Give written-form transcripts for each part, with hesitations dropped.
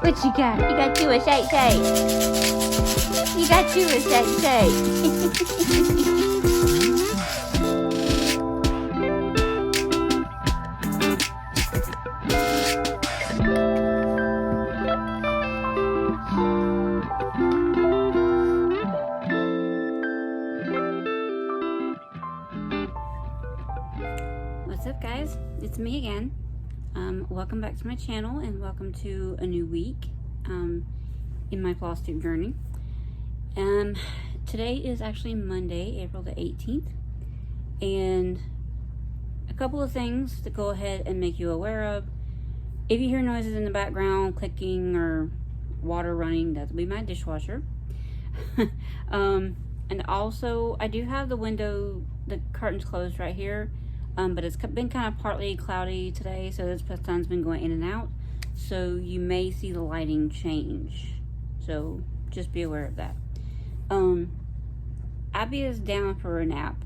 What you got? You got you a shake shake. You got you a shake shake. What's up, guys? It's me again. Welcome back to my channel and welcome to a new week in my Flosstube journey. Today is actually Monday, April the 18th, and a couple of things to go ahead and make you aware of. If you hear noises in the background, clicking or water running, that'll be my dishwasher. And also, I do have the curtains closed right here. But it's been kind of partly cloudy today, so this sun's been going in and out. So you may see the lighting change. So just be aware of that. Abby is down for a nap.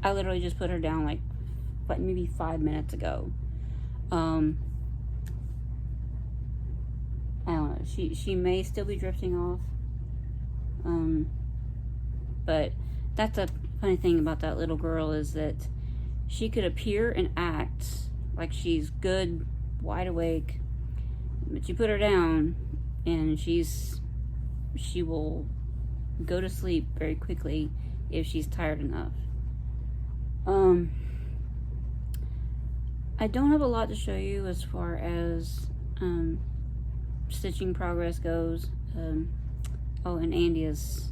I literally just put her down like maybe 5 minutes ago. I don't know. She may still be drifting off. But that's a funny thing about that little girl is that she could appear and act like she's good, wide awake, but you put her down and she will go to sleep very quickly if she's tired enough. I don't have a lot to show you as far as stitching progress goes. Oh, and Andy is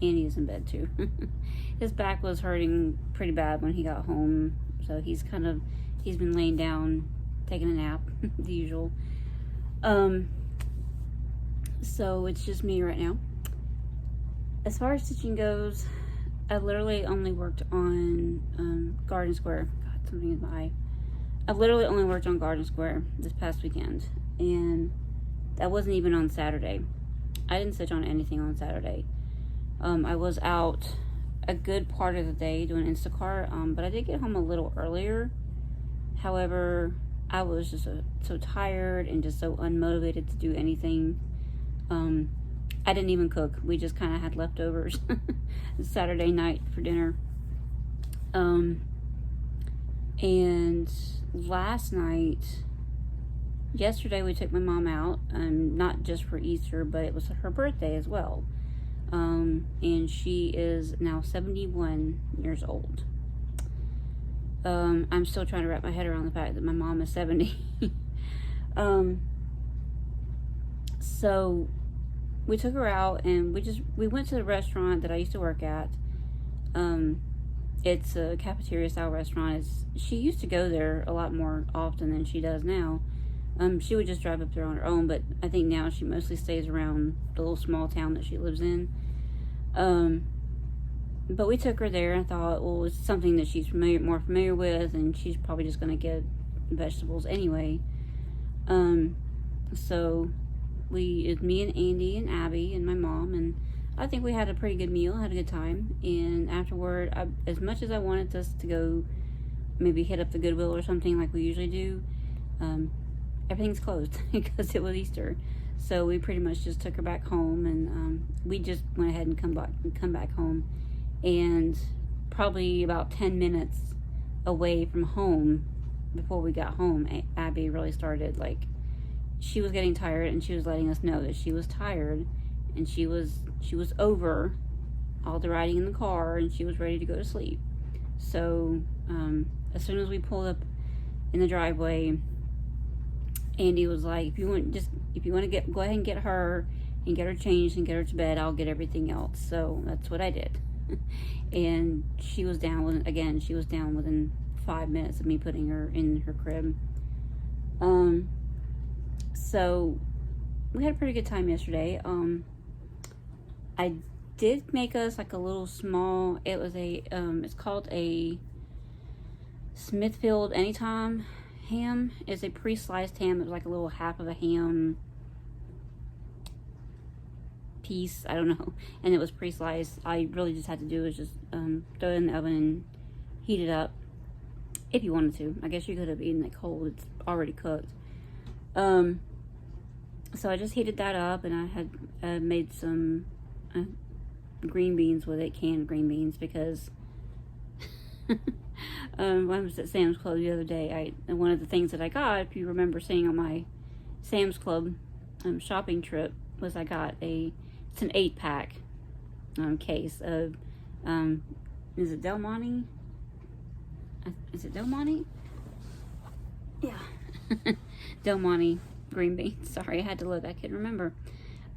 in bed too. His back was hurting pretty bad when he got home, so he's been laying down taking a nap, the usual. So it's just me right now. As far as stitching goes, I literally only worked on Garden Square. God, something in my eye. I've literally only worked on Garden Square this past weekend, and that wasn't even on Saturday. I didn't stitch on anything on Saturday. I was out a good part of the day doing Instacart, but I did get home a little earlier. However, I was just so tired and just so unmotivated to do anything. I didn't even cook. We just kind of had leftovers Saturday night for dinner. And yesterday we took my mom out, not just for Easter, but it was her birthday as well. And she is now 71 years old. I'm still trying to wrap my head around the fact that my mom is 70. So we took her out and we went to the restaurant that I used to work at. It's a cafeteria style restaurant. She used to go there a lot more often than she does now. She would just drive up there on her own, but I think now she mostly stays around the little small town that she lives in. But we took her there and thought, well, it's something that she's more familiar with, and she's probably just going to get vegetables anyway. So it's me and Andy and Abby and my mom, and I think we had a pretty good meal, had a good time. And afterward, as much as I wanted us to go maybe hit up the Goodwill or something like we usually do, everything's closed because it was Easter. So we pretty much just took her back home, and we just went ahead and come back home. And probably about 10 minutes away from home, before we got home, Abby really started, she was getting tired, and she was letting us know that she was tired, and she was over all the riding in the car, and she was ready to go to sleep. So as soon as we pulled up in the driveway, Andy was like, if you want to go ahead and get her and get her changed and get her to bed, I'll get everything else. So that's what I did. And she was down within 5 minutes of me putting her in her crib. So we had a pretty good time yesterday. I did make us a little small, it's called a Smithfield Anytime ham. It's a pre-sliced ham. It was like a little half of a ham piece, I don't know, and it was pre-sliced. I really just had to do is just throw it in the oven and heat it up if you wanted to. I guess you could have eaten it cold. It's already cooked. So I just heated that up, and I had made some green beans with it, canned green beans, because when I was at Sam's Club the other day, one of the things that I got, if you remember seeing on my Sam's Club shopping trip, was I got it's an 8-pack case of, is it Del Monte? Is it Del Monte? Yeah. Del Monte green beans. Sorry, I had to look. I couldn't remember.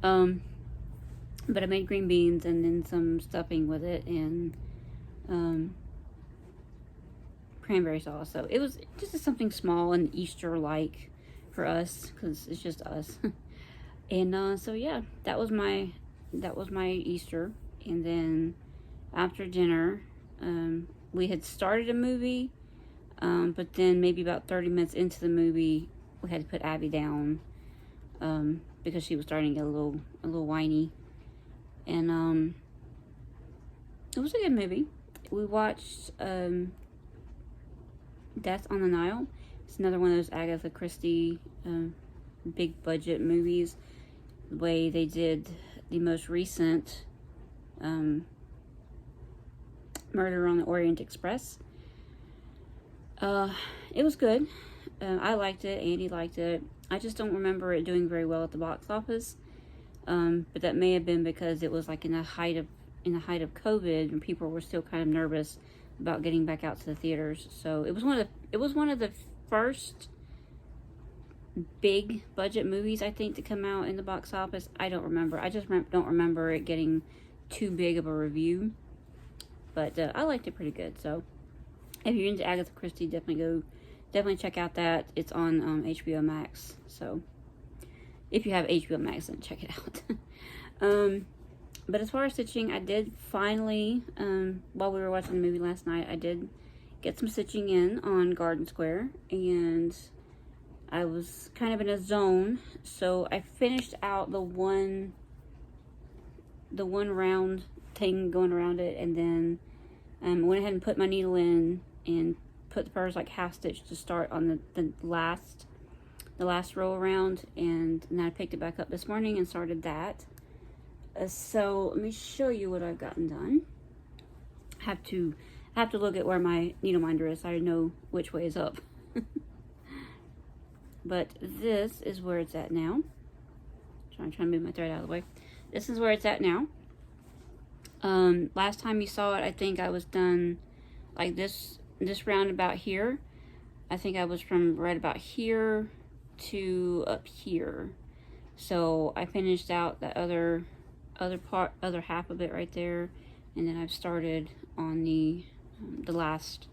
But I made green beans and then some stuffing with it, and cranberry sauce. So it was just something small and Easter-like for us, because it's just us. And so yeah, that was my Easter. And then after dinner, we had started a movie, but then maybe about 30 minutes into the movie, we had to put Abby down because she was starting to get a little whiny. And it was a good movie. We watched Death on the Nile. It's another one of those Agatha Christie big budget movies. The way they did the most recent Murder on the Orient Express. It was good. I liked it. Andy liked it. I just don't remember it doing very well at the box office. But that may have been because it was like in the height of COVID, and people were still kind of nervous about getting back out to the theaters. So it was one of the first big budget movies, I think, to come out in the box office. I don't remember. I just don't remember it getting too big of a review. But I liked it pretty good. So if you're into Agatha Christie, definitely check out that. It's on HBO Max. So if you have HBO Max, then check it out. But as far as stitching, I did finally, while we were watching the movie last night, I did get some stitching in on Garden Square, and I was kind of in a zone, so I finished out the one round thing going around it, and then went ahead and put my needle in and put the first like half stitch to start on the last row around, and then I picked it back up this morning and started that. So let me show you what I've gotten done. I have to look at where my needle minder is so I know which way is up. But this is where it's at now. I'm trying to move my thread out of the way. This is where it's at now. Last time you saw it, I think I was done like this round about here. I think I was from right about here to up here. So I finished out the other half of it right there, and then I've started on the last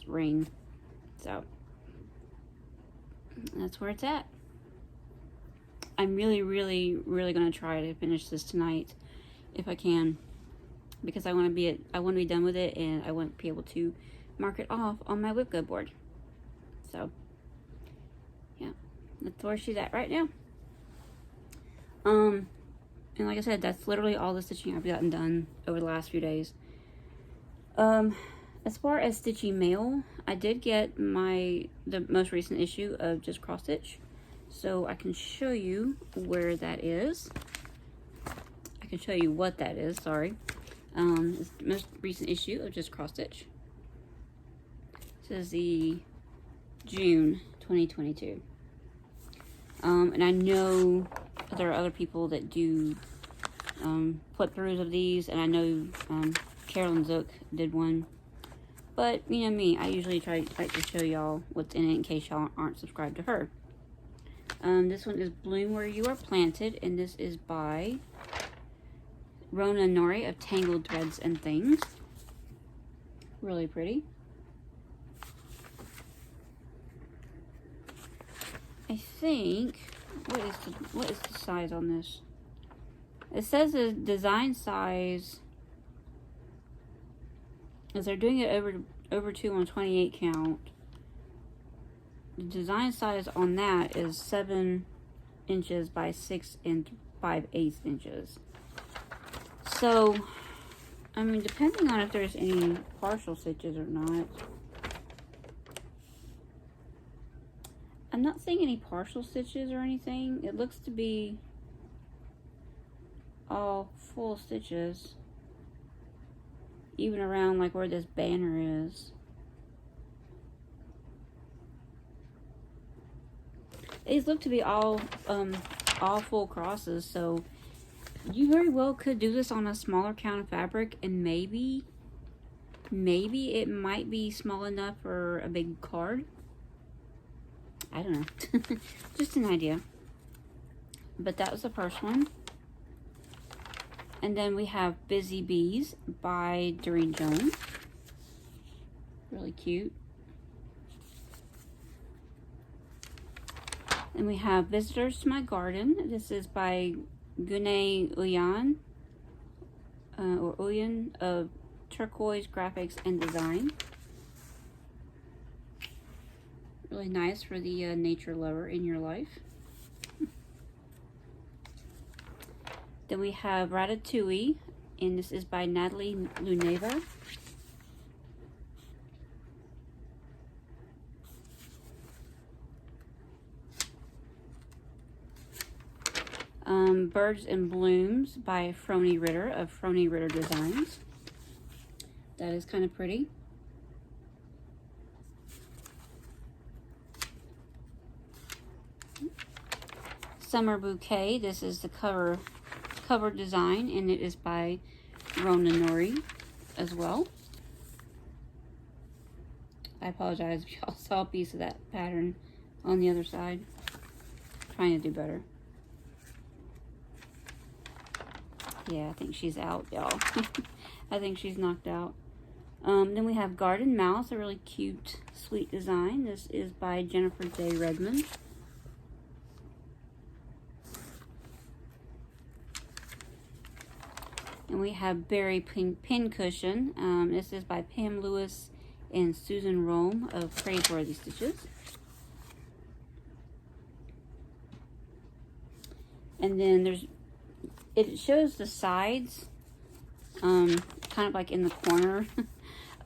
ring. So that's where it's at. I'm really going to try to finish this tonight if I can, because I want to be done with it, and I want to be able to mark it off on my WIPGO board. So yeah, that's where she's at right now. And like I said, that's literally all the stitching I've gotten done over the last few days. As far as stitching mail, I did get the most recent issue of Just Cross Stitch, so I can show you where that is. I can show you what that is. Sorry, it's the most recent issue of Just Cross Stitch. This is the June 2022. And I know there are other people that do flip throughs of these, and I know Carolyn Zook did one. But you know me, I usually like to show y'all what's in it in case y'all aren't subscribed to her. This one is Bloom Where You Are Planted, and this is by Rona Nori of Tangled Threads and Things. Really pretty. I think, what is the size on this? It says the design size, as they're doing it over 2 on 28 count. The design size on that is 7 inches by 6 5/8 inches. So, I mean, depending on if there's any partial stitches or not. I'm not seeing any partial stitches or anything. It looks to be all full stitches, even around like where this banner is. These look to be all full crosses, so you very well could do this on a smaller count of fabric, and maybe it might be small enough for a big card. I don't know. Just an idea. But that was the first one. And then we have Busy Bees by Doreen Jones. Really cute. And we have Visitors to My Garden. This is by Gune Uyan, or Uyan, of Turquoise Graphics and Design. Really nice for the nature lover in your life. Then we have Ratatouille, and this is by Natalie Luneva. Birds and Blooms by Frony Ritter of Frony Ritter Designs. That is kind of pretty. Summer Bouquet. This is the cover design, and it is by Rona Nori as well. I apologize if y'all saw a piece of that pattern on the other side. I'm trying to do better. Yeah, I think she's out, y'all. I think she's knocked out. Then we have Garden Mouse, a really cute, sweet design. This is by Jennifer J. Redmond. And we have Berry Pin Cushion. This is by Pam Lewis and Susan Rome of Praiseworthy Stitches. And then it shows the sides, kind of like in the corner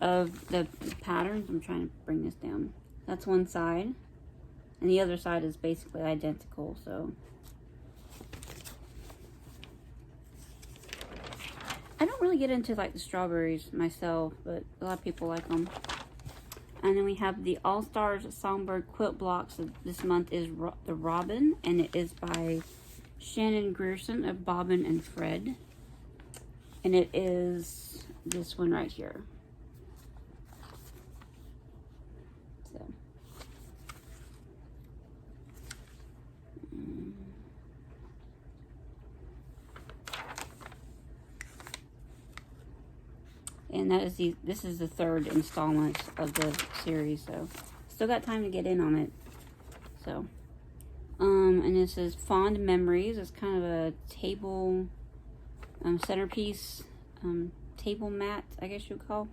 of the patterns. I'm trying to bring this down. That's one side, and the other side is basically identical. So I don't really get into like the strawberries myself, but a lot of people like them. And then we have the All Stars Songbird quilt blocks. This month is the Robin, and it is by Shannon Grierson of Bobbin and Fred. And it is this one right here. So. And that is this is the third installment of the series, so still got time to get in on it. So, and this is Fond Memories. It's kind of a table centerpiece, table mat, I guess you would call.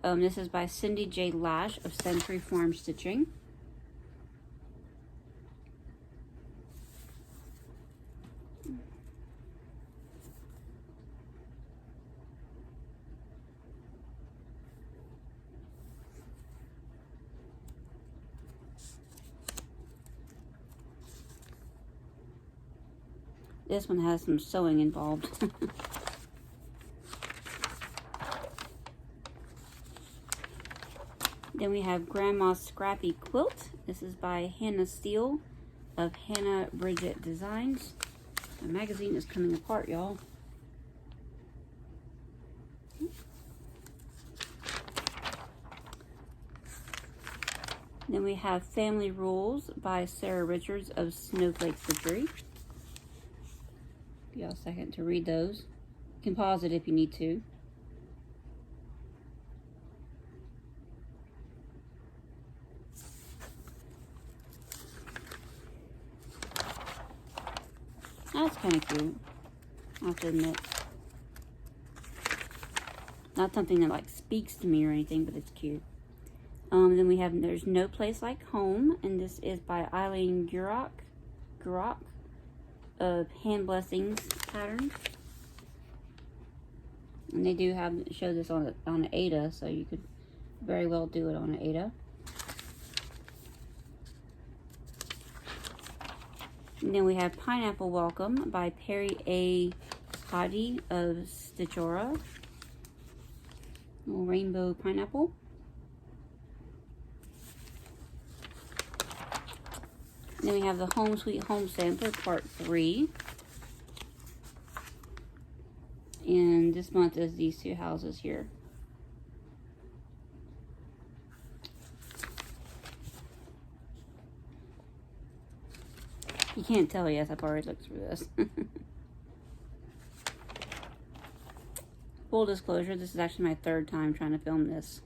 This is by Cindy J. Lash of Century Farm Stitching. This one has some sewing involved. Then we have Grandma's Scrappy Quilt. This is by Hannah Steele of Hannah Bridget Designs. The magazine is coming apart, y'all. Then we have Family Rules by Sarah Richards of Snowflake Stitchery. Give y'all a second to read those. You can pause it if you need to. That's kind of cute, I have to admit. Not something that like speaks to me or anything, but it's cute. Then we have There's No Place Like Home, and this is by Eileen Gurok of Hand Blessings Patterns. And they do show this on an Ada, so you could very well do it on an Ada. And then we have Pineapple Welcome by Perry A. Hadi of Stitchora. Little rainbow pineapple. And then we have the Home Sweet Home Sampler Part 3. And this month is these two houses here. You can't tell yet, I've already looked through this. Full disclosure, this is actually my third time trying to film this.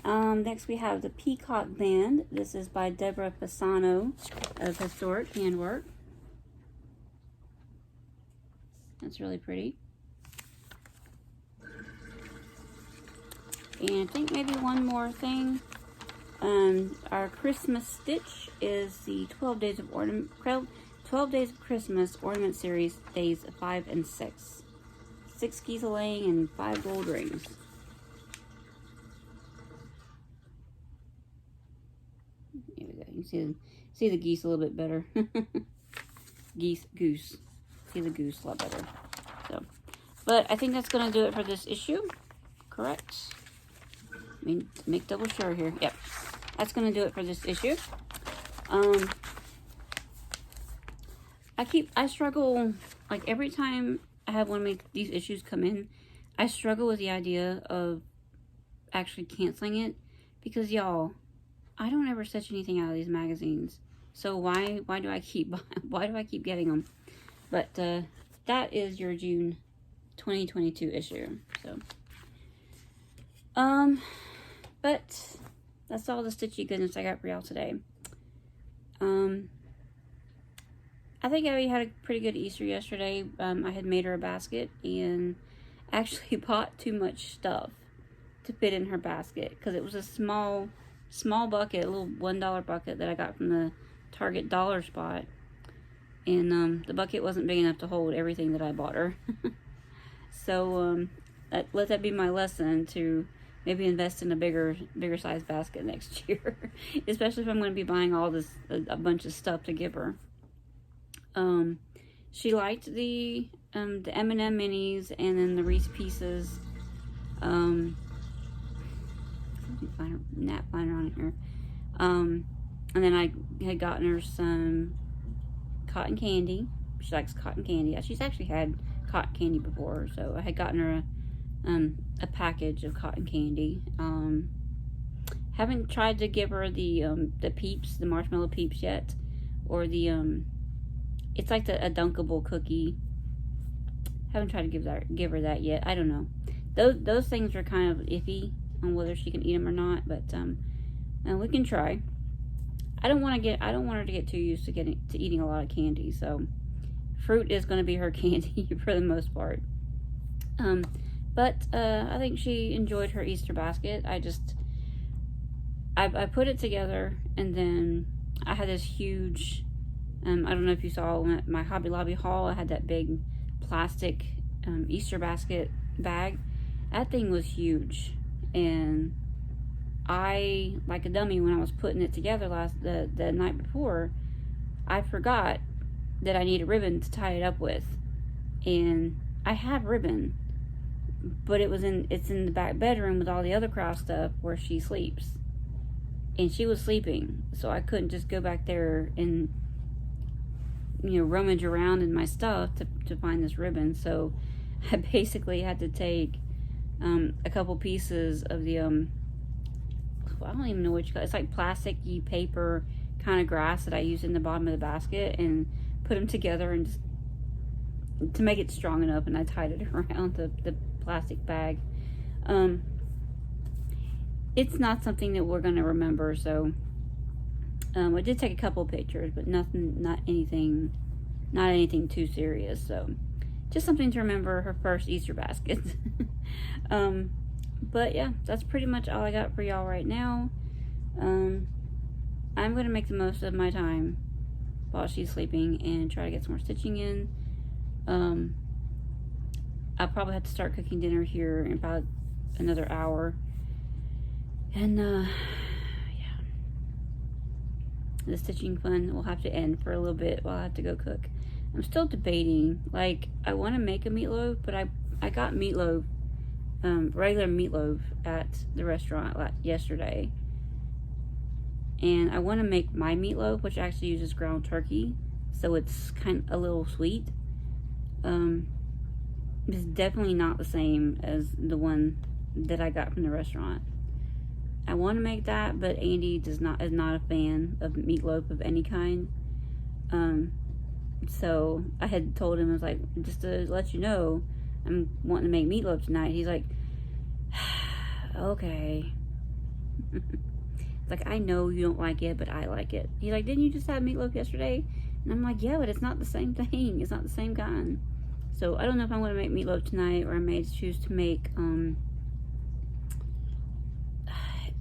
Next we have the Peacock Band. This is by Deborah Fasano of Historic Handwork. That's really pretty. And I think maybe one more thing. Our Christmas stitch is the 12 Days of 12 Days of Christmas Ornament Series, days 5 and 6. 6 geese a laying and 5 gold rings. Here we go. You can see the geese a little bit better. Goose. See the goose a lot better. So, but I think that's gonna do it for this issue. Correct? I mean, make double sure here. Yep. That's going to do it for this issue. I struggle, like every time I have one of these issues come in, I struggle with the idea of actually canceling it. Because y'all, I don't ever stitch anything out of these magazines. So why do I keep getting them? But that is your June 2022 issue. So, but that's all the stitchy goodness I got for y'all today. I think Abby had a pretty good Easter yesterday. I had made her a basket and actually bought too much stuff to fit in her basket because it was a small bucket, a little $1 bucket that I got from the Target dollar spot, and the bucket wasn't big enough to hold everything that I bought her. So let that be my lesson to maybe invest in a bigger size basket next year, especially if I'm going to be buying all this a bunch of stuff to give her. She liked the M&M minis and then the Reese Pieces. Let me find her nap finder on here. And then I had gotten her some cotton candy. She likes cotton candy. She's actually had cotton candy before, so I had gotten her a package of cotton candy. Haven't tried to give her the Peeps, the marshmallow Peeps yet, or the it's like a dunkable cookie. Haven't tried to give her that yet. I don't know. Those things are kind of iffy on whether she can eat them or not, but we can try. I don't want her to get too used to eating a lot of candy, so fruit is going to be her candy for the most part. But I think she enjoyed her Easter basket. I put it together, and then I had this huge, I don't know if you saw my Hobby Lobby haul, I had that big plastic Easter basket bag. That thing was huge, and I, like a dummy, when I was putting it together the night before, I forgot that I need a ribbon to tie it up with. And I have ribbon, but it's in the back bedroom with all the other craft stuff where she sleeps. And she was sleeping, so I couldn't just go back there and, rummage around in my stuff to find this ribbon. So I basically had to take a couple pieces of the I don't even know what you call it. It's like plasticky paper kind of grass that I used in the bottom of the basket and put them together and just to make it strong enough, and I tied it around the plastic bag. It's not something that we're going to remember, so I did take a couple of pictures, but not anything too serious. So just something to remember her first Easter basket. But yeah, that's pretty much all I got for y'all right now. I'm going to make the most of my time while she's sleeping and try to get some more stitching in. I'll probably have to start cooking dinner here in about another hour. And yeah. the stitching fun will have to end for a little bit while I have to go cook. I'm still debating. Like, I want to make a meatloaf, but I got meatloaf, regular meatloaf at the restaurant yesterday. And I want to make my meatloaf, which actually uses ground turkey, so it's kind of a little sweet. It's definitely not the same as the one that I got from the restaurant. I want to make that, but Andy is not a fan of meatloaf of any kind. So I had told him, I was like, just to let you know, I'm wanting to make meatloaf tonight. He's like, okay. It's like, I know you don't like it, but I like it. He's like, didn't you just have meatloaf yesterday? And I'm like, yeah, but it's not the same thing. It's not the same kind. So I don't know if I'm going to make meatloaf tonight, or I may choose to make,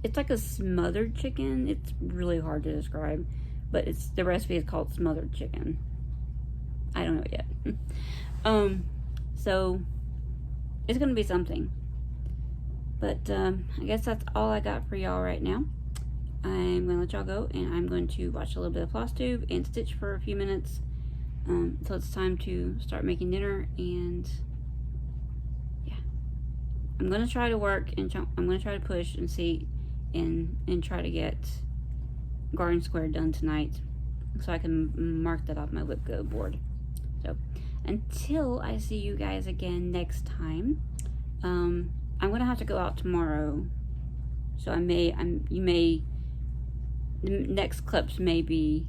it's like a smothered chicken. It's really hard to describe, but the recipe is called smothered chicken. I don't know yet. So it's going to be something. But I guess that's all I got for y'all right now. I'm going to let y'all go, and I'm going to watch a little bit of Flosstube and stitch for a few minutes until it's time to start making dinner. And yeah, I'm going to try to work, and I'm going to try to push and see and try to get Garden Square done tonight so I can mark that off my WIPGO board. So until I see you guys again next time, I'm going to have to go out tomorrow. So the next clips may be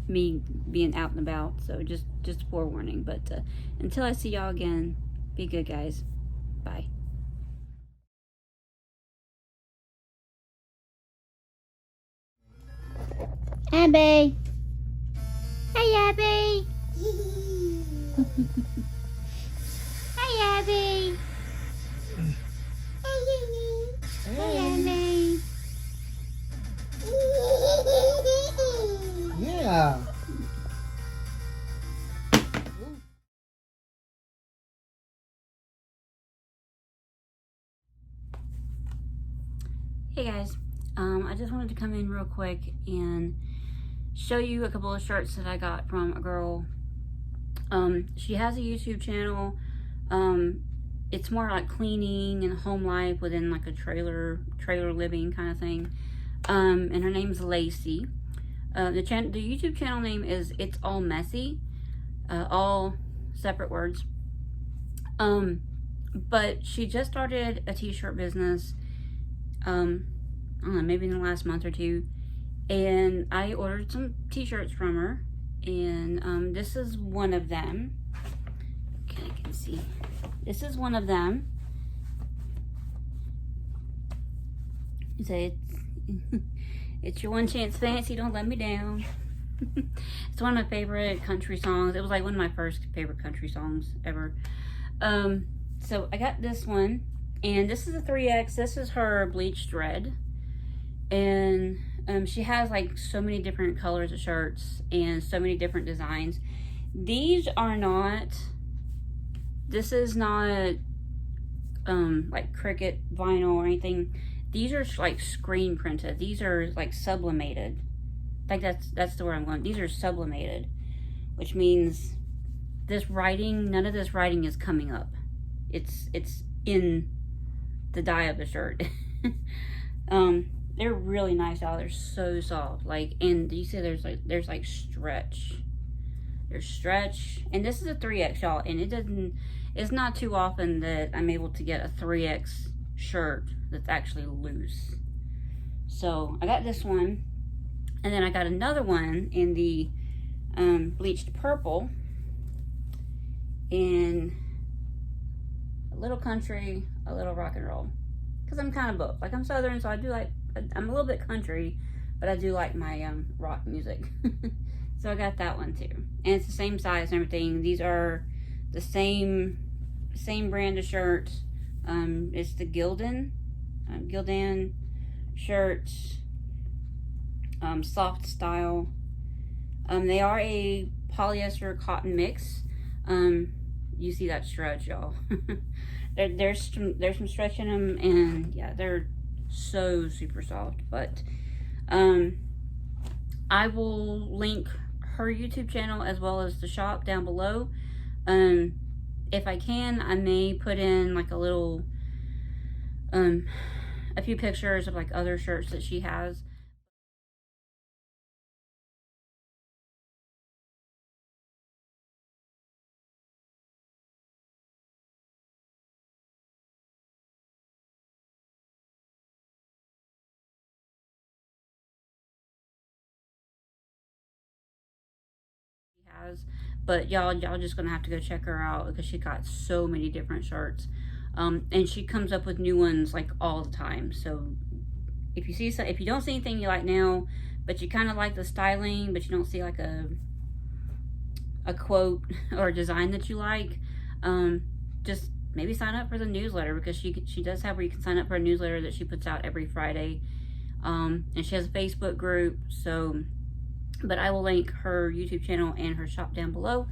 me being out and about, so just forewarning. But until I see y'all again, be good, guys. Bye. Abby. Hey, Abby. Hey, Abby. Hey, Abby. Yeah. Hey guys, I just wanted to come in real quick and show you a couple of shirts that I got from a girl. She has a YouTube channel. It's more like cleaning and home life within like a trailer living kind of thing. And her name's Lacey. The YouTube channel name is It's All Messy, all separate words. But she just started a t-shirt business. I don't know, maybe in the last month or two, and I ordered some t-shirts from her, and this is one of them. Okay, I can see. This is one of them. You say it's your one chance, fancy, don't let me down. It's one of my favorite country songs. It was like one of my first favorite country songs ever. So I got this one. And this is a 3X. This is her bleached red. And she has like so many different colors of shirts and so many different designs. These are not, this is not like Cricut vinyl or anything. These are like screen printed. These are like sublimated. I think that's the word I'm going. These are sublimated, which means this writing, none of this writing is coming up. It's in the dye of the shirt. They're really nice, y'all. They're so soft. Like, and you see there's like stretch. There's stretch. And this is a 3X, y'all, and it's not too often that I'm able to get a 3X shirt that's actually loose. So I got this one, and then I got another one in the bleached purple, in a little country, a little rock and roll, because I'm kind of both. Like, I'm Southern, so I'm a little bit country, but I do like my rock music. So I got that one too, and it's the same size and everything. These are the same brand of shirts. It's the Gildan shirts, soft style. They are a polyester cotton mix. You see that stretch, y'all. there's some stretch in them, and yeah, they're so super soft. But I will link her YouTube channel as well as the shop down below. If I can, I may put in like a little, a few pictures of like other shirts that she has. But y'all just gonna have to go check her out because she got so many different shirts, and she comes up with new ones like all the time. So if you don't see anything you like now, but you kind of like the styling, but you don't see like a quote or a design that you like, just maybe sign up for the newsletter, because she does have where you can sign up for a newsletter that she puts out every Friday, and she has a Facebook group. So but I will link her YouTube channel and her shop down below.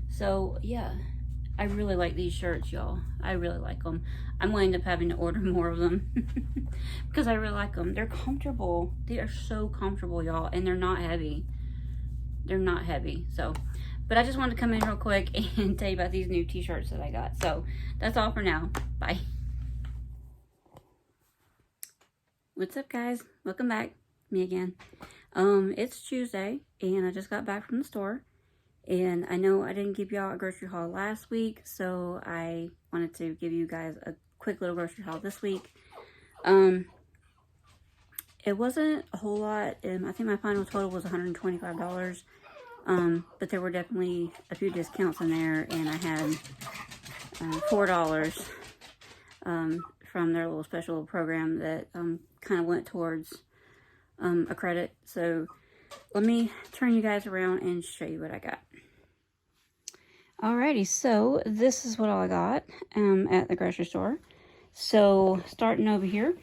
So yeah, I really like these shirts, y'all. I really like them. I'm going to end up having to order more of them because I really like them. They're comfortable. They are so comfortable, y'all, and they're not heavy. They're not heavy. So, but I just wanted to come in real quick and tell you about these new t-shirts that I got. So that's all for now. Bye. What's up, guys? Welcome back. Me again. It's Tuesday, and I just got back from the store, and I know I didn't give y'all a grocery haul last week, so I wanted to give you guys a quick little grocery haul this week. It wasn't a whole lot. I think my final total was $125, but there were definitely a few discounts in there, and I had $4 from their little special program that kind of went towards a credit. So let me turn you guys around and show you what I got. Alrighty, so this is what all I got at the grocery store. So starting over here,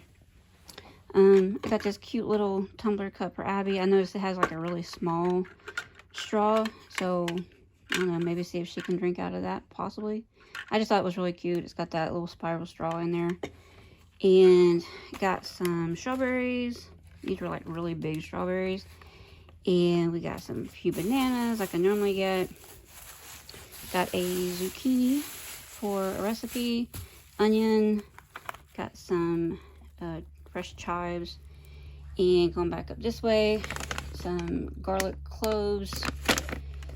I got this cute little tumbler cup for Abby. I noticed it has like a really small straw, so I don't know, maybe see if she can drink out of that, possibly. I just thought it was really cute. It's got that little spiral straw in there. And got some strawberries. These were like really big strawberries. And we got some few bananas like I normally get. Got a zucchini for a recipe. Onion. Got some fresh chives. And going back up this way, some garlic cloves.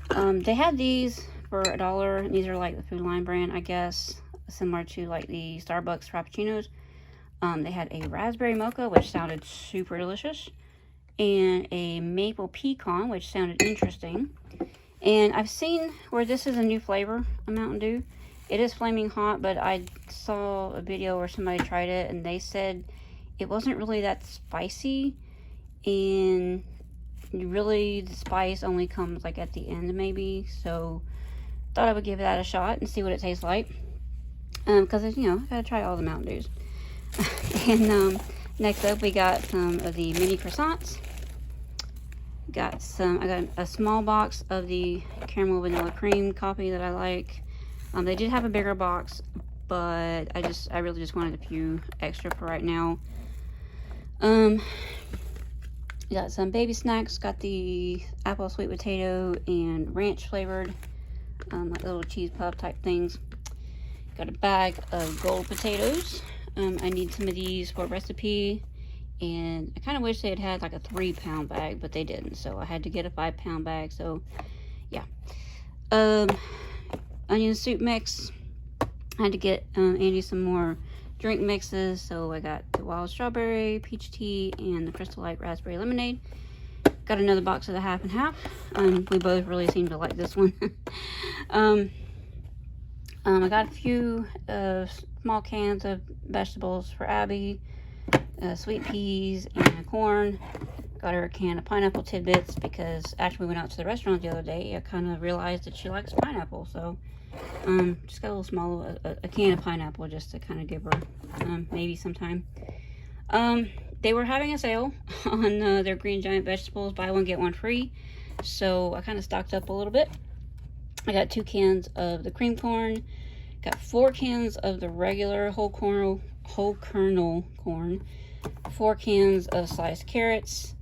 They had these for $1. These are like the Food Line brand, I guess. Similar to like the Starbucks Frappuccinos. They had a raspberry mocha, which sounded super delicious, and a maple pecan, which sounded interesting. And I've seen where this is a new flavor of Mountain Dew. It is flaming hot, but I saw a video where somebody tried it, and they said it wasn't really that spicy, and really the spice only comes like at the end maybe. So thought I would give that a shot and see what it tastes like, because you know, I gotta try all the Mountain Dews. And next up we got some of the mini croissants. I got a small box of the caramel vanilla cream coffee that I like. They did have a bigger box, but I really just wanted a few extra for right now. Got some baby snacks. Got the apple sweet potato and ranch flavored, like little cheese puff type things. Got a bag of gold potatoes. I need some of these for a recipe, and I kind of wish they had like a 3-pound bag, but they didn't, so I had to get a 5-pound bag. So yeah. Onion soup mix. I had to get Andy some more drink mixes, so I got the wild strawberry, peach tea, and the Crystal Light raspberry lemonade. Got another box of the half and half. We both really seem to like this one. I got a few small cans of vegetables for Abby, sweet peas and corn. Got her a can of pineapple tidbits because after we went out to the restaurant the other day, I kind of realized that she likes pineapple. So just got a little small, a can of pineapple just to kind of give her maybe sometime. They were having a sale on their Green Giant vegetables, buy one get one free. So I kind of stocked up a little bit. I got 2 cans of the cream corn, got 4 cans of the regular whole kernel corn, 4 cans of sliced carrots,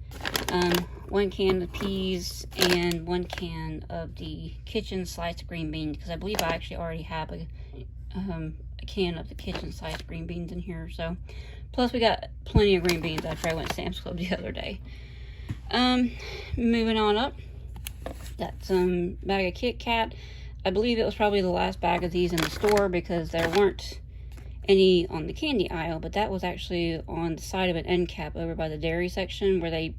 1 can of peas and 1 can of the kitchen sliced green beans, because I believe I actually already have a can of the kitchen sliced green beans in here. So, plus we got plenty of green beans after I went to Sam's Club the other day. Moving on up, got some bag of Kit Kat. I believe it was probably the last bag of these in the store because there weren't any on the candy aisle, but that was actually on the side of an end cap over by the dairy section where they,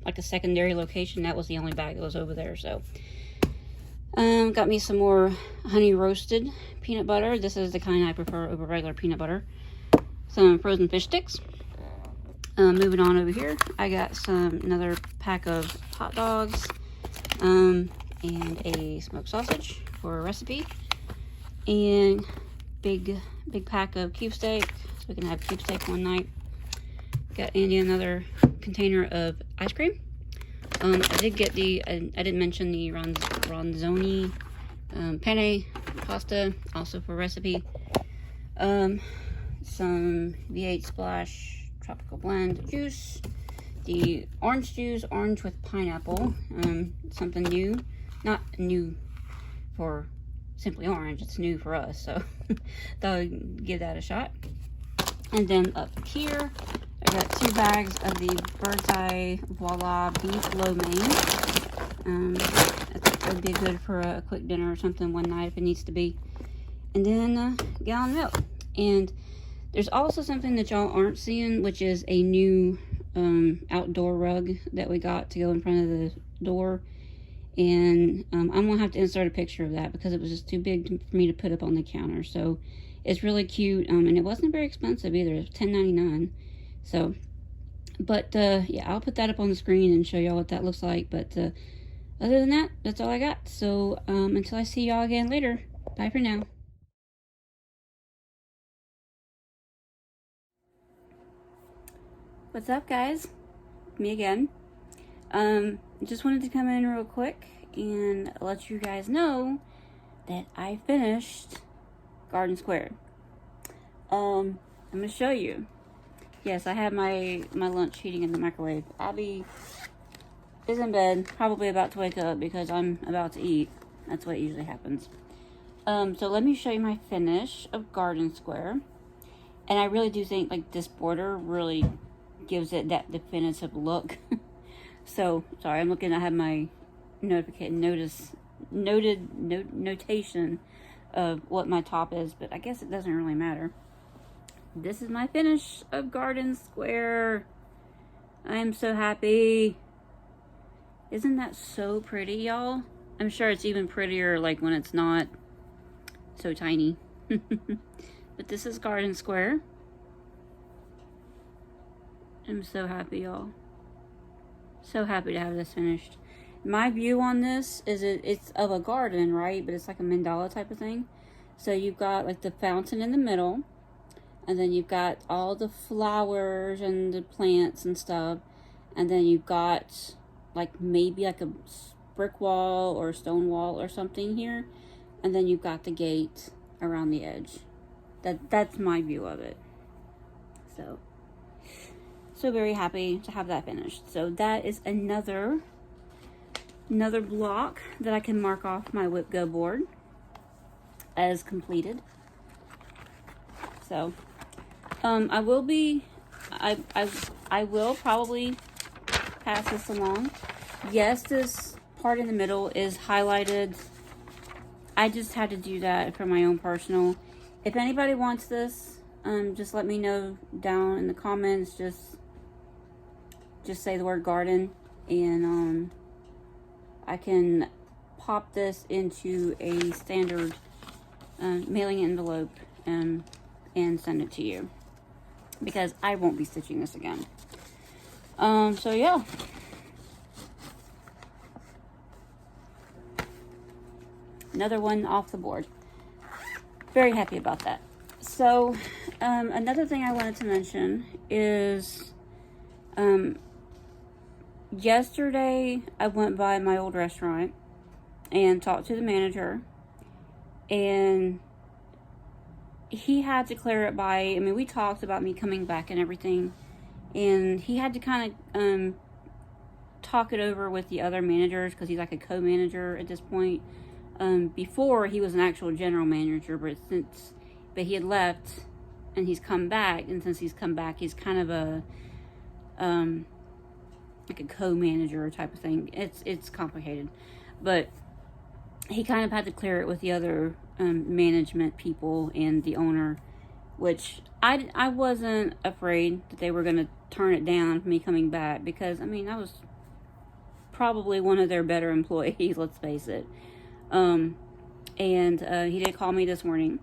like a secondary location. That was the only bag that was over there. So got me some more honey roasted peanut butter. This is the kind I prefer over regular peanut butter. Some frozen fish sticks. Moving on over here, I got another pack of hot dogs and a smoked sausage for a recipe, and big pack of cube steak so we can have cube steak one night. Got Andy another container of ice cream. I did get I didn't mention the ronzoni penne pasta, also for recipe. Some V8 Splash Tropical Blend juice. The orange juice, orange with pineapple. Something new. Not new for Simply Orange, it's new for us, so thought I'd give that a shot. And then up here, I got 2 bags of the Bird's Eye Voila beef lo mein. That would be good for a quick dinner or something one night if it needs to be. And then a gallon of milk. And there's also something that y'all aren't seeing, which is a new outdoor rug that we got to go in front of the door. And I'm gonna have to insert a picture of that because it was just too big for me to put up on the counter. So it's really cute, and it wasn't very expensive either. It was $10.99. So, but yeah, I'll put that up on the screen and show y'all what that looks like. But other than that, that's all I got. So until I see y'all again later, bye for now. What's up, guys? Me again. Just wanted to come in real quick and let you guys know that I finished Garden Square. I'm gonna show you. Yes, I have my lunch heating in the microwave. Abby is in bed, probably about to wake up because I'm about to eat. That's what usually happens. So let me show you my finish of Garden Square. And I really do think like this border really gives it that definitive look. So, sorry, I'm looking, I have my notation of what my top is, but I guess it doesn't really matter. This is my finish of Garden Square. I am so happy. Isn't that so pretty, y'all? I'm sure it's even prettier like when it's not so tiny. But this is Garden Square. I'm so happy, y'all. So happy to have this finished. My view on this is it's of a garden, right? But it's like a mandala type of thing. So you've got like the fountain in the middle, and then you've got all the flowers and the plants and stuff, and then you've got like maybe like a brick wall or a stone wall or something here, and then you've got the gate around the edge. That's my view of it. So very happy to have that finished. So that is another block that I can mark off my WIPGO board as completed. So I will probably pass this along. Yes, this part in the middle is highlighted. I just had to do that for my own personal. If anybody wants this, just let me know down in the comments. Just say the word garden, and I can pop this into a standard mailing envelope and send it to you, because I won't be stitching this again. So yeah. Another one off the board. Very happy about that. So another thing I wanted to mention is yesterday I went by my old restaurant and talked to the manager, and he had to clear it by, I mean, we talked about me coming back and everything, and he had to kind of talk it over with the other managers, because he's like a co-manager at this point. Before, he was an actual general manager, but he had left, and he's come back, and since he's come back, he's kind of a, like a co-manager type of thing. It's complicated, but he kind of had to clear it with the other management people and the owner, which I wasn't afraid that they were going to turn it down for me coming back, because, I mean, I was probably one of their better employees, let's face it. And he did call me this morning,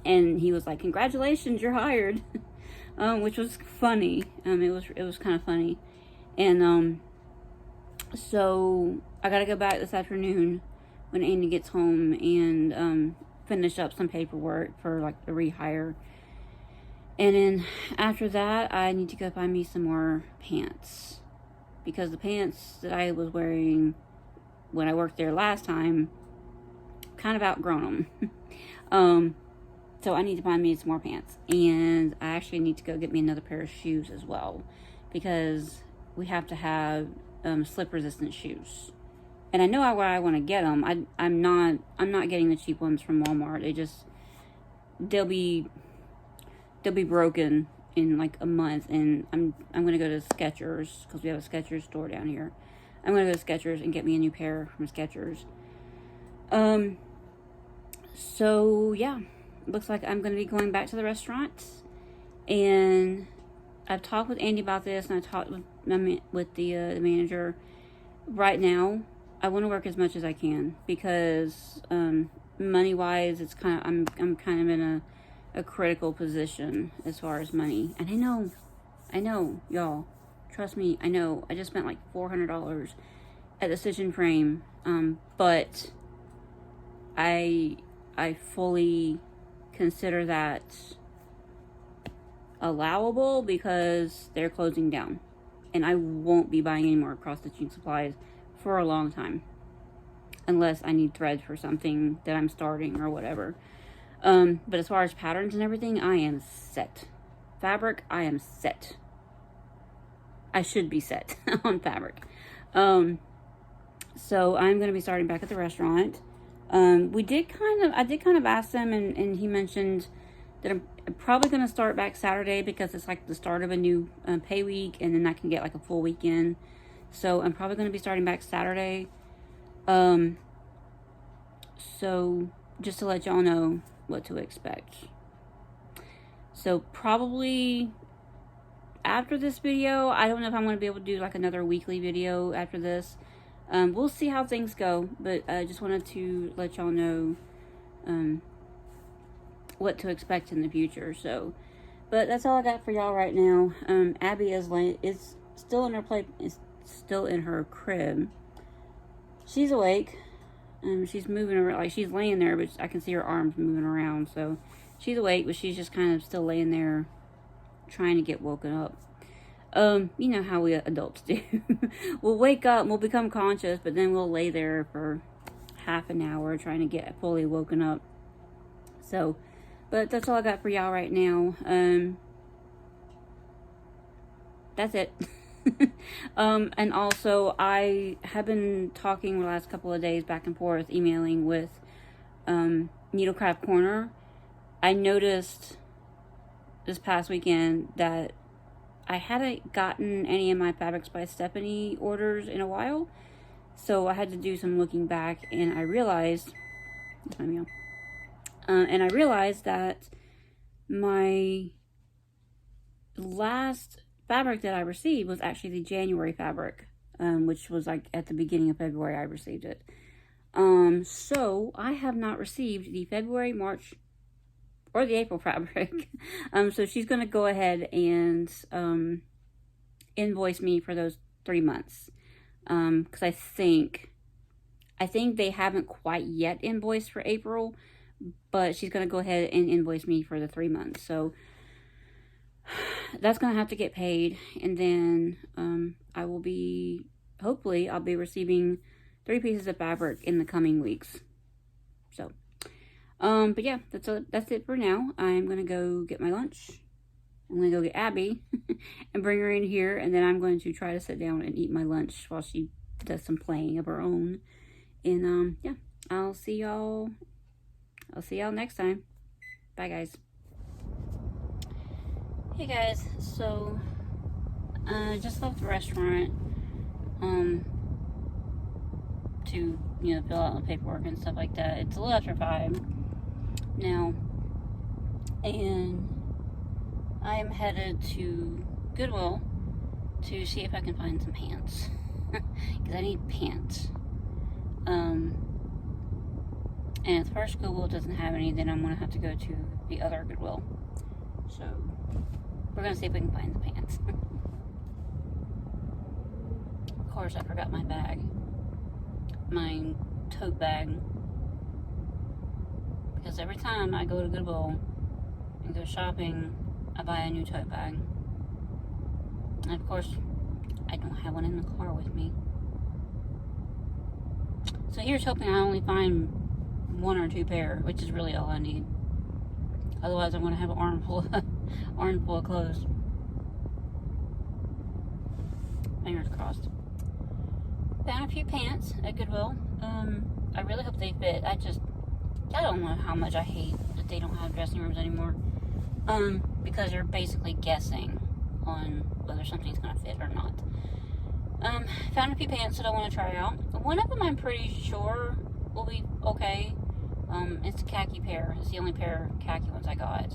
and he was like, "Congratulations, you're hired," which was funny. It was kind of funny. And so I gotta go back this afternoon when Andy gets home and finish up some paperwork for like the rehire. And then after that, I need to go buy me some more pants, because the pants that I was wearing when I worked there last time, kind of outgrown them. So I need to buy me some more pants, and I actually need to go get me another pair of shoes as well, because we have to have slip resistant shoes. And I know where I want to get them. I'm not getting the cheap ones from Walmart. They'll be broken in like a month, and I'm gonna go to Skechers, because we have a Skechers store down here. I'm gonna go to Skechers and get me a new pair from Skechers. So yeah, looks like I'm gonna be going back to the restaurant, and I've talked with Andy about this, and I talked with the manager. Right now, I want to work as much as I can, because money wise, it's kind of I'm kind of in a critical position as far as money. And I know, y'all, trust me, I know. I just spent like $400 at the Stitch Frame, but I fully consider that allowable, because they're closing down, and I won't be buying any more cross-stitching supplies for a long time, unless I need thread for something that I'm starting or whatever. But as far as patterns and everything, I am set. Fabric, I am set. I should be set on fabric. So I'm going to be starting back at the restaurant. I did kind of ask them, and he mentioned that I'm probably going to start back Saturday, because it's like the start of a new pay week, and then I can get like a full weekend. So I'm probably going to be starting back Saturday. So just to let y'all know what to expect. So probably after this video, I don't know if I'm going to be able to do like another weekly video after this. We'll see how things go, but I just wanted to let y'all know what to expect in the future. So, but that's all I got for y'all right now. Abby is still in her crib. She's awake. She's moving around, like she's laying there, but I can see her arms moving around. So she's awake, but she's just kind of still laying there, trying to get woken up. You know how we adults do. We'll wake up, we'll become conscious, but then we'll lay there for half an hour trying to get fully woken up. So, but that's all I got for y'all right now. That's it. And also, I have been talking the last couple of days back and forth, emailing with Needlecraft Corner. I noticed this past weekend that I hadn't gotten any of my Fabrics by Stephanie orders in a while, so I had to do some looking back, and I realized, that my last fabric that I received was actually the January fabric, which was like at the beginning of February I received it. So I have not received the February, March, or the April fabric. So she's going to go ahead and invoice me for those 3 months. Because I think they haven't quite yet invoiced for April, but she's going to go ahead and invoice me for the 3 months. So that's going to have to get paid, and then hopefully I'll be receiving 3 pieces of fabric in the coming weeks. So but yeah, that's it for now. I'm gonna go get my lunch, I'm going to go get Abby and bring her in here, and then I'm going to try to sit down and eat my lunch while she does some playing of her own. And yeah, I'll see y'all next time. Bye, guys. Hey guys, so I just left the restaurant to, you know, fill out the paperwork and stuff like that. It's a little after 5 now, and I am headed to Goodwill to see if I can find some pants, because I need pants. And if the first Goodwill doesn't have any, then I'm going to have to go to the other Goodwill. So we're going to see if we can find the pants. Of course, I forgot my bag. My tote bag. Because every time I go to Goodwill and go shopping, I buy a new tote bag. And of course, I don't have one in the car with me. So here's hoping I only find 1 or 2 pair, which is really all I need. Otherwise, I'm going to have an armful of clothes. Fingers crossed. Found a few pants at Goodwill. I really hope they fit. I don't know how much I hate that they don't have dressing rooms anymore. Because they're basically guessing on whether something's going to fit or not. Found a few pants that I want to try out. One of them I'm pretty sure will be okay. It's a khaki pair. It's the only pair of khaki ones I got.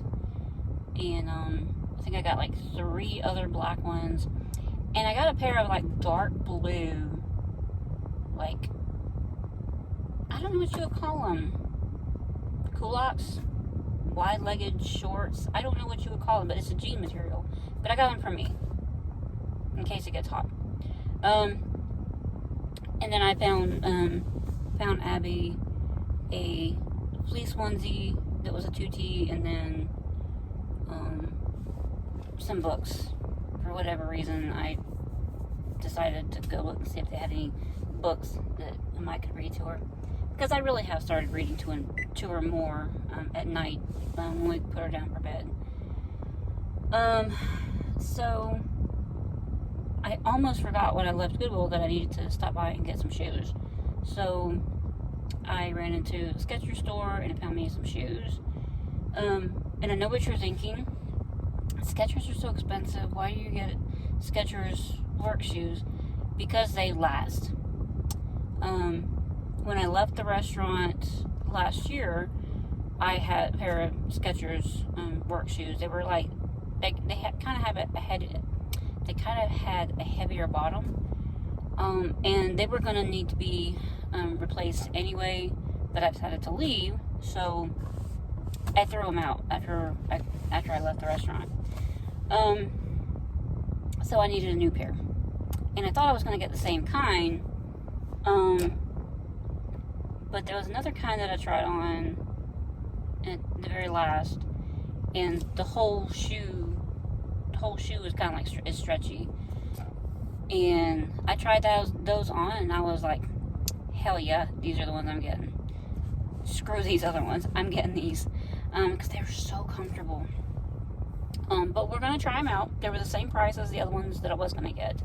And, I think I got like 3 other black ones. And I got a pair of like dark blue, like, I don't know what you would call them. Culottes? Wide-legged shorts. I don't know what you would call them, but it's a jean material. But I got them for me, in case it gets hot. And then I found Abby a fleece onesie that was a 2T, and then some books. For whatever reason, I decided to go look and see if they had any books that I might could read to her. Because I really have started reading to her more at night when we put her down for bed. So I almost forgot when I left Goodwill that I needed to stop by and get some shoes. So I ran into a Skechers store and I found me some shoes. And I know what you're thinking. Skechers are so expensive. Why do you get Skechers work shoes? Because they last. When I left the restaurant last year, I had a pair of Skechers work shoes. They were like, they kind of had a heavier bottom, and they were going to need to be replaced anyway, but I decided to leave, so I threw them out after I left the restaurant. So I needed a new pair, and I thought I was going to get the same kind, but there was another kind that I tried on at the very last, and the whole shoe was kind of like it's stretchy. And I tried those on, and I was like, hell yeah, these are the ones I'm getting. Screw these other ones. I'm getting these because they were so comfortable. But we're gonna try them out. They were the same price as the other ones that I was gonna get,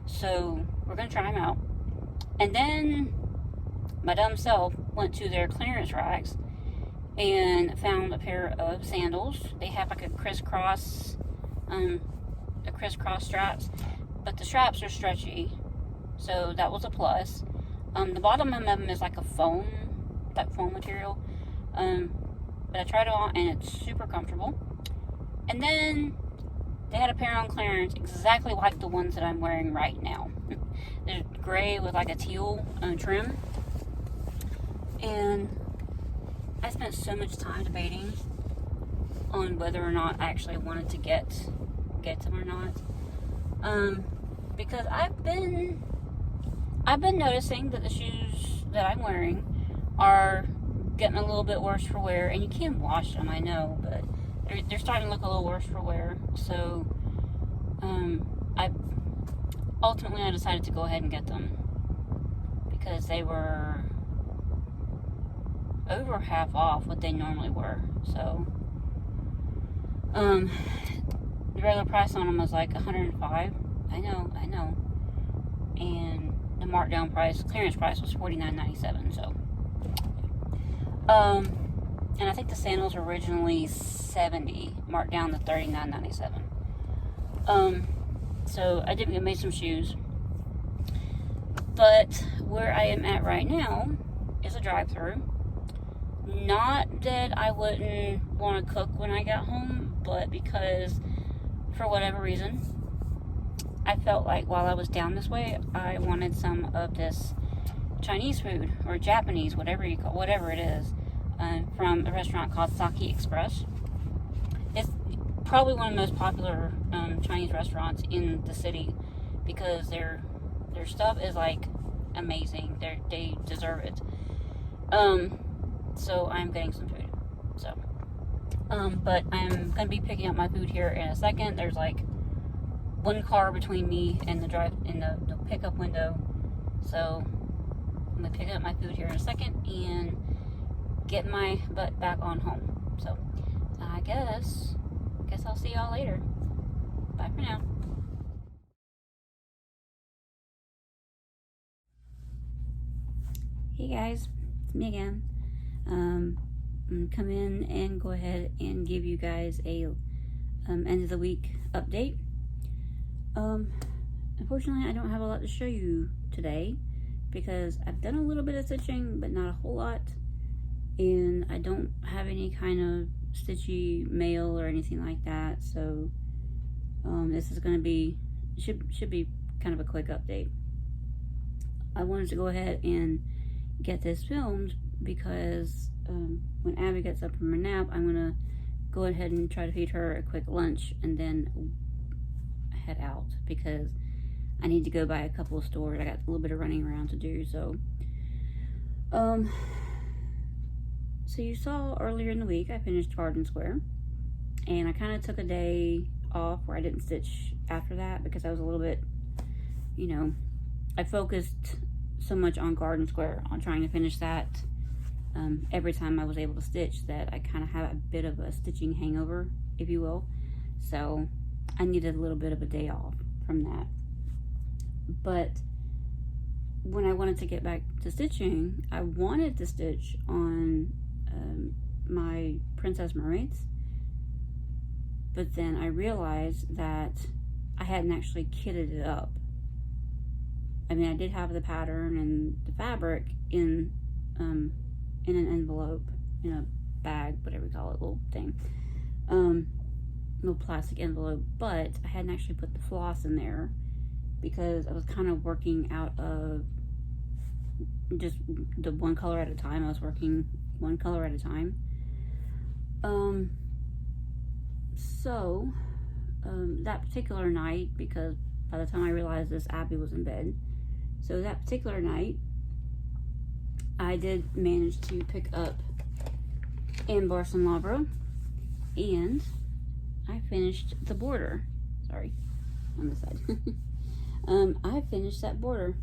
so we're gonna try them out. And then my dumb self went to their clearance racks and found a pair of sandals. They have like a crisscross straps, but the straps are stretchy, so that was a plus. The bottom of them is like a foam material, but I tried it on and it's super comfortable. And then they had a pair on clearance exactly like the ones that I'm wearing right now. They're gray with like a teal trim. And I spent so much time debating on whether or not I actually wanted to get them or not. Because I've been noticing that the shoes that I'm wearing are getting a little bit worse for wear, and you can wash them, I know, but they're starting to look a little worse for wear. So I decided to go ahead and get them because they were over half off what they normally were. So The regular price on them was like $105. I know. And the markdown price, clearance price, was $49.97. So, and I think the sandals were originally $70, marked down to $39.97. So I did make some shoes. But where I am at right now is a drive-thru. Not that I wouldn't want to cook when I got home, but because for whatever reason, I felt like while I was down this way, I wanted some of this Chinese food or Japanese, whatever it is, from a restaurant called Saki Express. It's probably one of the most popular Chinese restaurants in the city because their stuff is like amazing. They deserve it. So I'm getting some food. So, but I'm gonna be picking up my food here in a second. There's like one car between me and the pickup window. So I'm gonna pick up my food here in a second and get my butt back on home. So I guess I'll see y'all later. Bye for now. Hey guys, it's me again. I'm gonna come in and go ahead and give you guys a end of the week update. Unfortunately, I don't have a lot to show you today because I've done a little bit of stitching, but not a whole lot, and I don't have any kind of stitchy mail or anything like that. So this is gonna be should be kind of a quick update. I wanted to go ahead and get this filmed because when Abby gets up from her nap, I'm gonna go ahead and try to feed her a quick lunch and then head out because I need to go by a couple of stores. I got a little bit of running around to do. So so you saw earlier in the week I finished Garden Square, and I kind of took a day off where I didn't stitch after that because I was a little bit, I focused so much on Garden Square, on trying to finish that every time I was able to stitch, that I kind of had a bit of a stitching hangover, if you will. So I needed a little bit of a day off from that. But when I wanted to get back to stitching, I wanted to stitch on my Princess Mermaids, but then I realized that I hadn't actually kitted it up. I mean, I did have the pattern and the fabric in an envelope, in a bag, whatever you call it, little thing, little plastic envelope, but I hadn't actually put the floss in there because I was kind of working out of just the one color at a time. I was working one color at a time. So that particular night, because by the time I realized this, Abby was in bed. So that particular night, I did manage to pick up in Barson, Loughbro, and I finished the border. Sorry, on this side. I finished that border.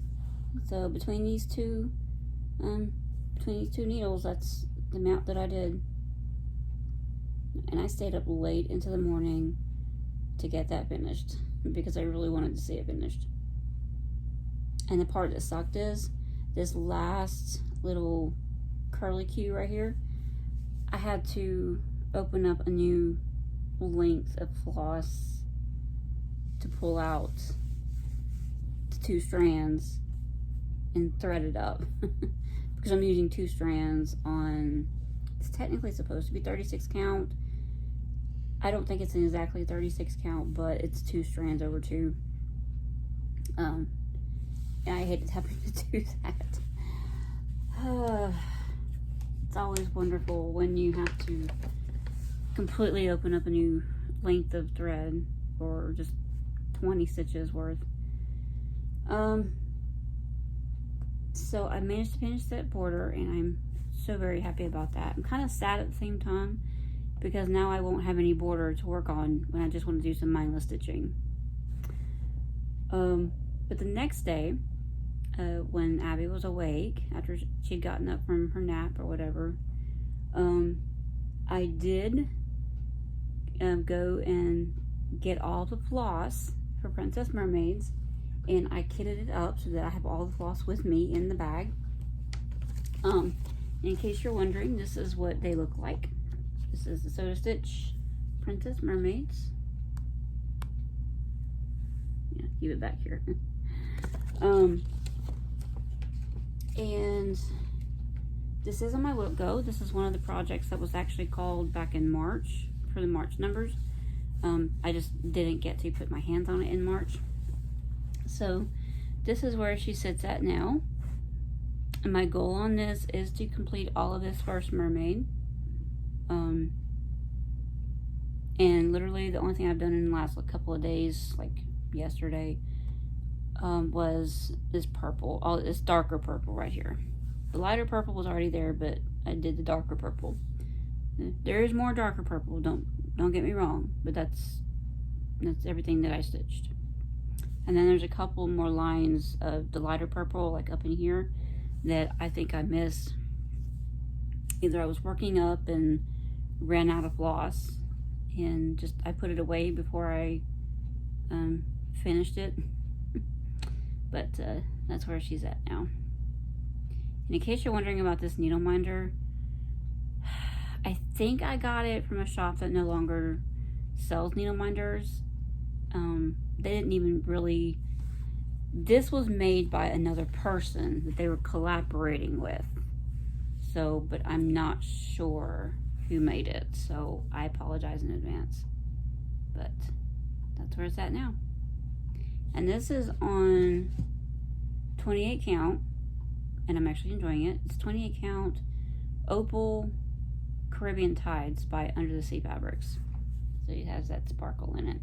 So between these two needles, that's the amount that I did. And I stayed up late into the morning to get that finished because I really wanted to see it finished. And the part that sucked is this last little curly Q right here. I had to open up a new length of floss to pull out the 2 strands and thread it up because I'm using 2 strands on, it's technically supposed to be 36 count. I don't think it's exactly 36 count, but it's 2 strands over 2. And I hated having to do that. It's always wonderful when you have to completely open up a new length of thread or just 20 stitches worth. So I managed to finish that border, and I'm so very happy about that. I'm kind of sad at the same time because now I won't have any border to work on when I just want to do some mindless stitching. But the next day, when Abby was awake, after she'd gotten up from her nap or whatever, I did go and get all the floss for Princess Mermaids, and I kitted it up so that I have all the floss with me in the bag. In case you're wondering, this is what they look like. This is the SodaStitch Princess Mermaids. Yeah, keep it back here. And this is on my WIPGO. This is one of the projects that was actually called back in March for the March numbers. I just didn't get to put my hands on it in March. So this is where she sits at now. And my goal on this is to complete all of this first mermaid. And literally the only thing I've done in the last couple of days, like yesterday, was this purple. Oh, this darker purple right here. The lighter purple was already there, but I did the darker purple. There is more darker purple, don't get me wrong, but that's everything that I stitched. And then there's a couple more lines of the lighter purple, like up in here, that I think I missed. Either I was working up and ran out of floss, and just I put it away before I finished it. But that's where she's at now. And in case you're wondering about this needle minder, I think I got it from a shop that no longer sells needle minders. They didn't even really... This was made by another person that they were collaborating with. So, but I'm not sure who made it. So I apologize in advance. But that's where it's at now. And this is on 28 count. And I'm actually enjoying it. It's 28 count Opal Caribbean Tides by Under the Sea Fabrics. So it has that sparkle in it.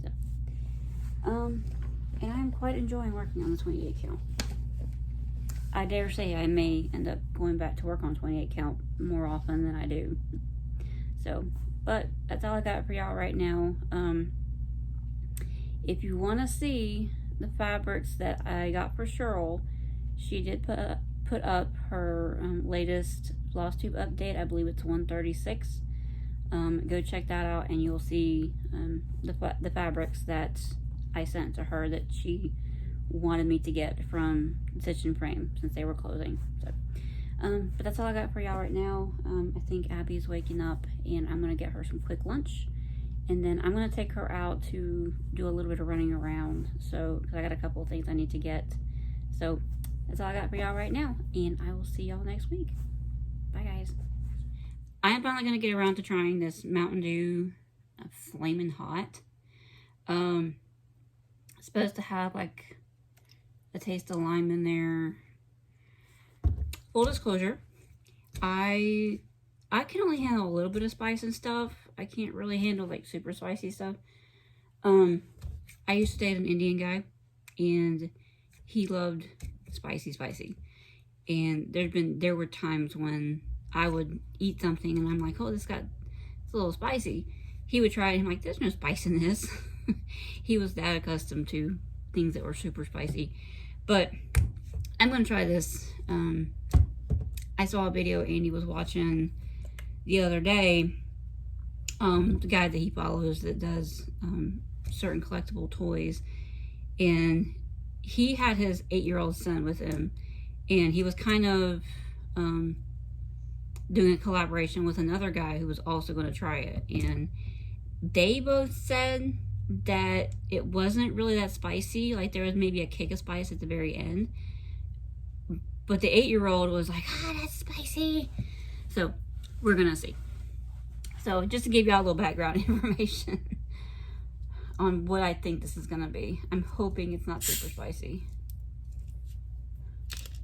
So, and I'm quite enjoying working on the 28 count. I dare say I may end up going back to work on 28 count more often than I do. So, but that's all I got for y'all right now. If you want to see the fabrics that I got for Cheryl, she did put up her latest Flosstube update. I believe it's 136. Go check that out, and you'll see the fabrics that I sent to her that she wanted me to get from Stitch and Frame since they were closing. So, but that's all I got for y'all right now. I think Abby's waking up, and I'm gonna get her some quick lunch, and then I'm gonna take her out to do a little bit of running around. So, because I got a couple of things I need to get. So that's all I got for y'all right now, and I will see y'all next week. Bye, guys. I am finally gonna get around to trying this Mountain Dew Flamin' Hot. It's supposed to have like a taste of lime in there. Full disclosure, I can only handle a little bit of spice and stuff. I can't really handle like super spicy stuff. I used to date an Indian guy, and he loved spicy. And there were times when I would eat something and I'm like, oh, it's a little spicy. He would try it and I'm like, there's no spice in this. He was that accustomed to things that were super spicy. But I'm going to try this. I saw a video Andy was watching the other day. The guy that he follows that does certain collectible toys. And he had his 8-year-old son with him. And he was kind of doing a collaboration with another guy who was also going to try it. And they both said that it wasn't really that spicy. Like there was maybe a kick of spice at the very end. But the 8-year-old was like, that's spicy. So we're going to see. So just to give y'all a little background information on what I think this is going to be. I'm hoping it's not super spicy.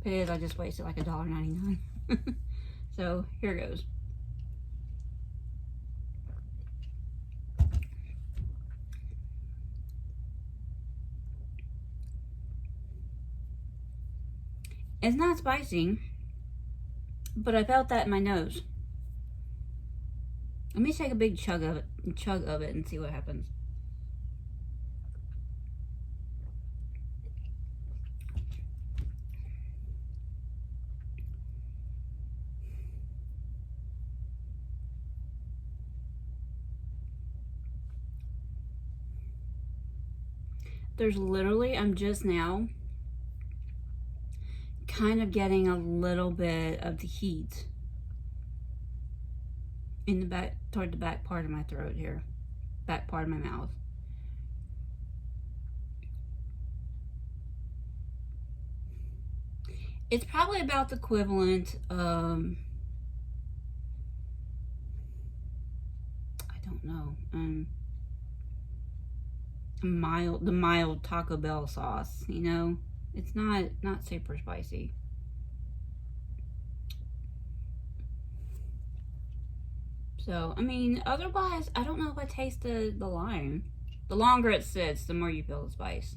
If it is, I just wasted like $1.99. So here goes. It's not spicy, but I felt that in my nose. Let me take a big chug of it and see what happens. There's literally, I'm just now kind of getting a little bit of the heat in the back, toward the back part of my throat here, back part of my mouth. It's probably about the equivalent of, I don't know, the mild Taco Bell sauce, you know? It's not super spicy. So, I mean, otherwise, I don't know if I taste the lime. The longer it sits, the more you feel the spice.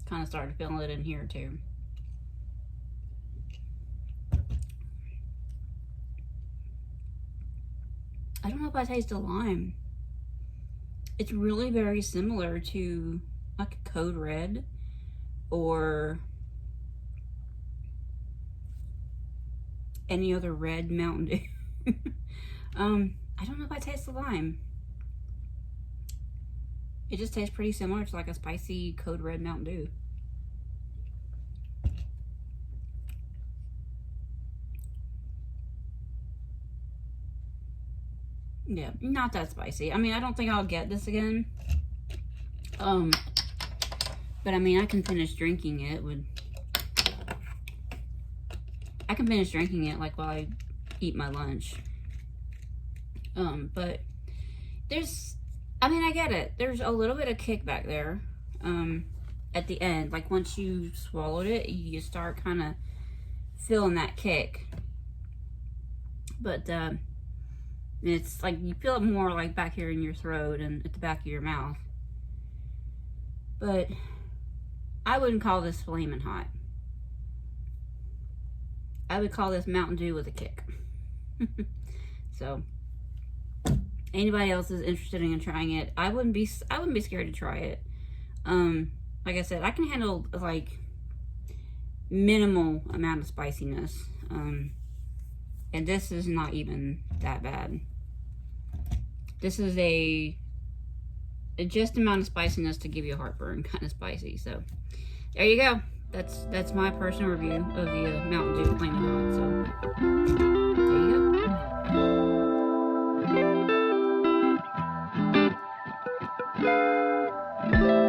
Kind of started feeling it in here, too. I don't know if I taste the lime. It's really very similar to like a Code Red or any other red Mountain Dew. I don't know if I taste the lime. It just tastes pretty similar to like a spicy Code Red Mountain Dew. Yeah, not that spicy. I mean, I don't think I'll get this again. But I mean, I can finish drinking it like while I eat my lunch. But I mean, I get it. There's a little bit of kickback there. At the end, like once you swallowed it, you start kind of feeling that kick. But, it's like you feel it more like back here in your throat and at the back of your mouth. But I wouldn't call this flaming hot. I would call this Mountain Dew with a kick. So, anybody else is interested in trying it, I wouldn't be scared to try it. Like I said, I can handle like minimal amount of spiciness. And this is not even that bad. This is just amount of spiciness to give you a heartburn, kind of spicy. So there you go. That's my personal review of the Mountain Dew Flaming Hot. So there you go.